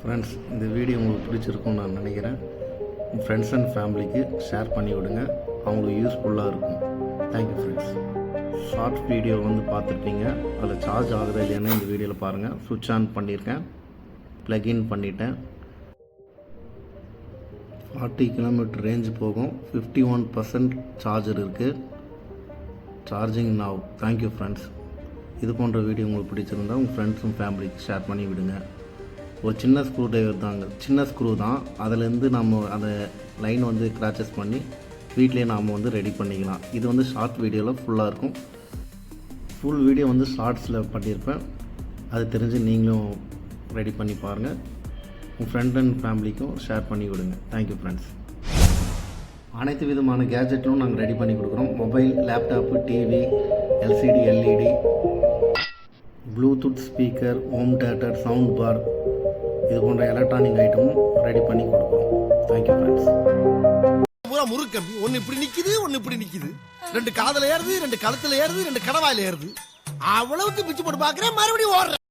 Friends, இந்த video உங்களுக்கு பிடிச்சிருக்கும்னு நான் நினைக்கிறேன். உங்கள் ஃப்ரெண்ட்ஸ் அண்ட் ஃபேமிலிக்கு ஷேர் பண்ணி விடுங்க, அவங்களுக்கு யூஸ்ஃபுல்லாக இருக்கும். Thank you friends. ஷார்ட் வீடியோ பார்த்துருப்பீங்க, அதில் சார்ஜ் ஆகுதா இல்லையானு இந்த வீடியோவில் பாருங்கள். சுவிட்ச் ஆன் பண்ணியிருக்கேன், ப்ளக்இன் பண்ணிட்டேன். 40 கிலோமீட்டர் ரேஞ்சு போகும். 51% சார்ஜர் இருக்குது. Charging now. Thank you friends. இது போன்ற வீடியோ உங்களுக்கு பிடிச்சிருந்தால் உங்கள் ஃப்ரெண்ட்ஸும் ஃபேமிலிக்கு ஷேர் பண்ணி விடுங்க. ஒரு சின்ன ஸ்க்ரூ டிரைவர் தாங்க, சின்ன ஸ்க்ரூ தான். அதிலேருந்து நம்ம அந்த லைன் கிராச்சஸ் பண்ணி வீட்டிலே நாம் ரெடி பண்ணிக்கலாம். இது ஷார்ட் வீடியோவில் ஃபுல்லாக இருக்கும். ஃபுல் வீடியோ ஷார்ட்ஸில் பண்ணியிருப்பேன். அது தெரிஞ்சு நீங்களும் ரெடி பண்ணி பாருங்கள். உங்கள் ஃப்ரெண்ட் அண்ட் ஃபேமிலிக்கும் ஷேர் பண்ணி விடுங்க. Thank you friends. அனைத்து விதமான கேஜெட்டும் நாங்கள் ரெடி பண்ணி கொடுக்குறோம். Mobile, laptop, TV, LCD, LED, bluetooth speaker, home theatre, sound bar, இது போன்ற எலக்ட்ரானிக் ஐட்டமும் ரெடி பண்ணி கொடுக்குறோம். Thank you friends. பூரா முறுக்கம்பி ஒன்னு இப்படி நிக்குது, ஒன்னு இப்படி நிக்குது. 2 காதல ஏறுது, 2 கழுத்துல ஏறுது, 2 கடவாயில ஏறுது. அவ்வளவுக்கு பிச்சு போட்டு பாக்குறேன், மறுபடியும் ஓடுறேன்.